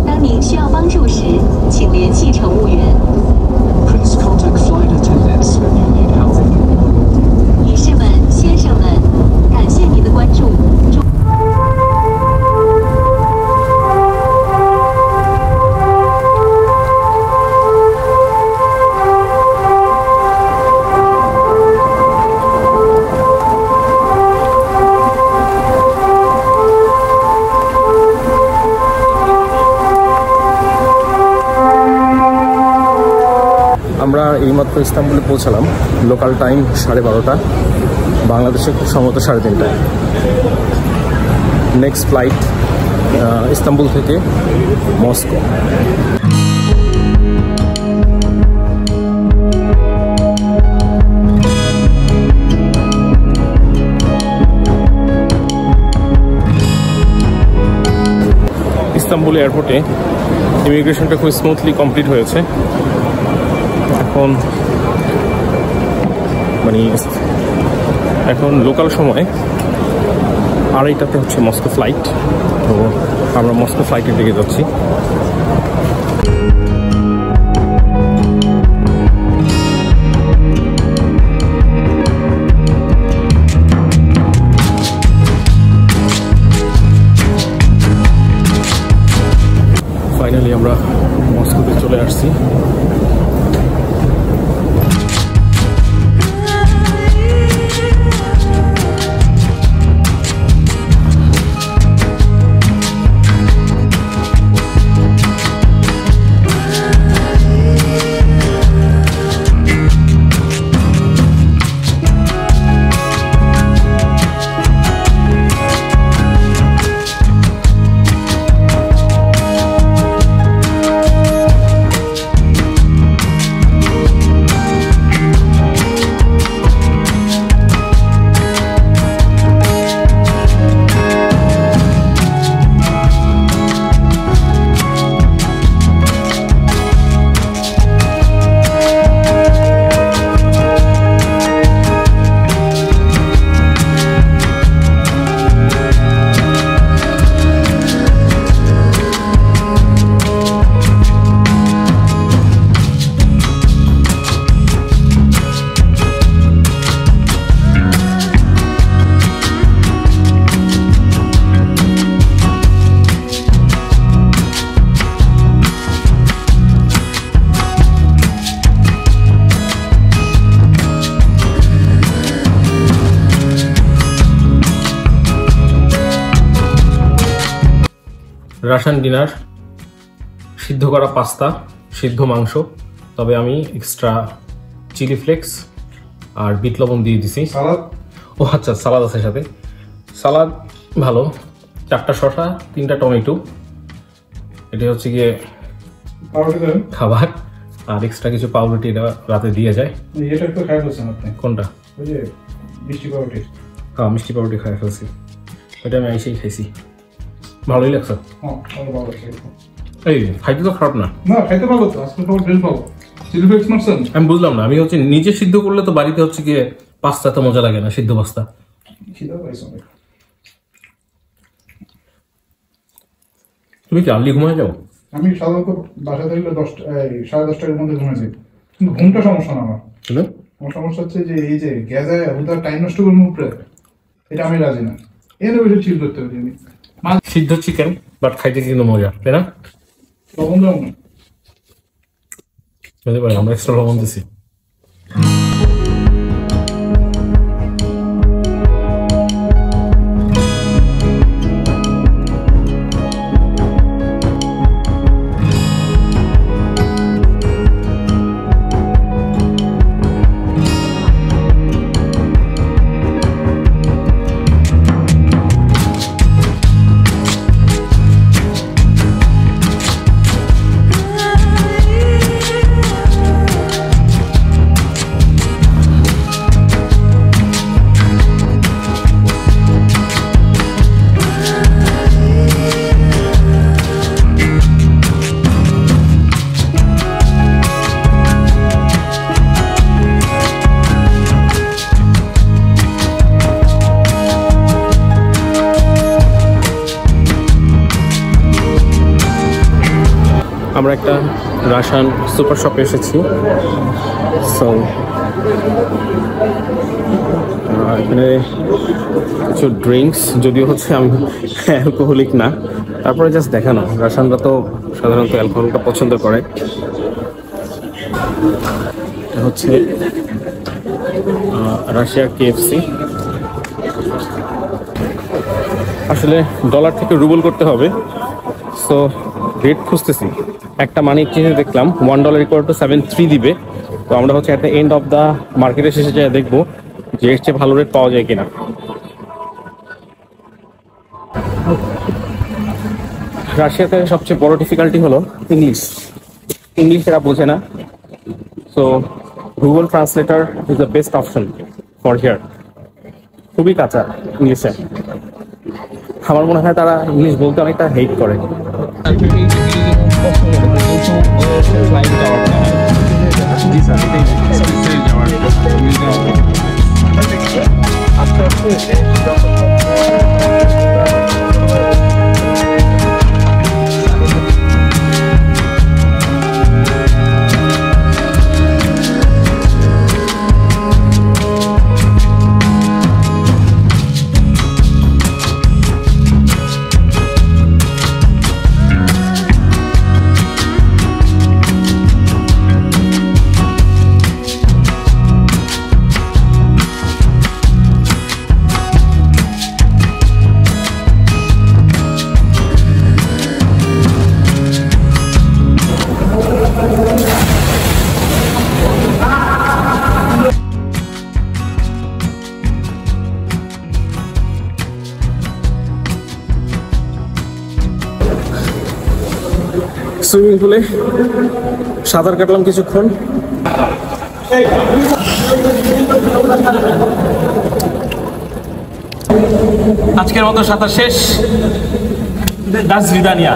当您需要帮助时，请联系乘务员。Please contact flight attendants when you need help. 女士们、先生们，感谢您的关注。আমরা এইমাত্র ইস্তাম্বুলে পৌঁছালাম। Local time 12:30, বাংলাদেশে সম্ভবত 3:30টায়। নেক্সট ফ্লাইট ইস্তাম্বুল থেকে মস্কো। ইস্তাম্বুল এয়ারপোর্টে ইমিগ্রেশনটা খুব স্মুথলি কমপ্লিট হয়েছে। এখন লোকাল সময় 2:30টাতে হচ্ছে মস্কো ফ্লাইট। তো আমরা মস্কো ফ্লাইটের দিকে যাচ্ছি। ফাইনালি আমরা মস্কোতে চলে আসছি। রাশিয়ান ডিনার, সিদ্ধ করা পাস্তা, সিদ্ধ মাংস, তবে আমি এক্সট্রা চিলি ফ্লেক্স আর বিট লবণ দিয়ে দিছি। সালাদ, ও আচ্ছা সালাদ আছে সাথে। সালাদ ভালো, 4টা শসা, 3টা টমেটো। এটা হচ্ছে গিয়ে খাবার, আর এক্সট্রা কিছু পাউরুটি রাতে দিয়ে যায়। এটা একটু খাই ফেলছেন আপনি? কোনটা? ওই যে মিষ্টি পাউরুটি। হ্যাঁ, মিষ্টি পাউরুটি খাই ফেলছি। এটা আমি এসেই খাইছি, ভালোই লাগছে। এই খাইতে তো খারাপ না। না, খাইতে ভালো তো। আজকে তো বেশ ভালো। চিলি ফ্লেক্স মারছেন? আমি বুঝলাম না, আমি হচ্ছে নিজে সিদ্ধ করলে তো বাড়িতে হচ্ছে গিয়ে পাস্তা তো মজা লাগে না, সিদ্ধ পাস্তা। তুমি কি আর্লি ঘুমায় যাও? আমি সাধারণত বাসা থাকলে 10:30টার মধ্যে ঘুমাই যাই, কিন্তু ঘুমটা সমস্যা না আমার। আমার সমস্যা হচ্ছে যে এই যে গ্যাসে হুদার টাইম নষ্ট করবো উপরে, এটা আমি রাজি না। এর বেশি চিল করতে পারি আমি। সিদ্ধ চিকেন বাট খাইতে কিন্তু মজা, তাই না? লবণ দাও না, বুঝতে পারি, আমরা এক্সট্রা লবণ দিছি। আমরা একটা রাশিয়ান সুপার শপে এসেছি। সো এখানে কিছু ড্রিঙ্কস, যদিও হচ্ছে আমি অ্যালকোহলিক না, তারপরে জাস্ট দেখানো। রাশিয়ানরা তো সাধারণত অ্যালকোহলটা পছন্দ করে। এটা হচ্ছে রাশিয়ার কেএফসি। আসলে ডলার থেকে রুবল করতে হবে, সো রেট খুঁজতেছি। একটা মানি এক্সচেঞ্জে দেখলাম $1 = 7.3 দিবে। তো আমরা হচ্ছে একটা এন্ড অফ দ্য মার্কেটে শেষে যায় দেখবো যে এর চেয়ে ভালো রেট পাওয়া যায় কিনা। রাশিয়াতে সবচেয়ে বড় ডিফিকাল্টি হলো ইংলিশ এরা বোঝে না। So Google translator is the best option for here. খুবই কাঁচা ইংলিশে। আমার মনে হয় তারা ইংলিশ বলতে অনেকটা হেট করে। সুইমিং পুলে সাঁতার কাটলাম কিছুক্ষণ। আজকের মতো সাঁতার শেষ। দাস রিদানিয়া।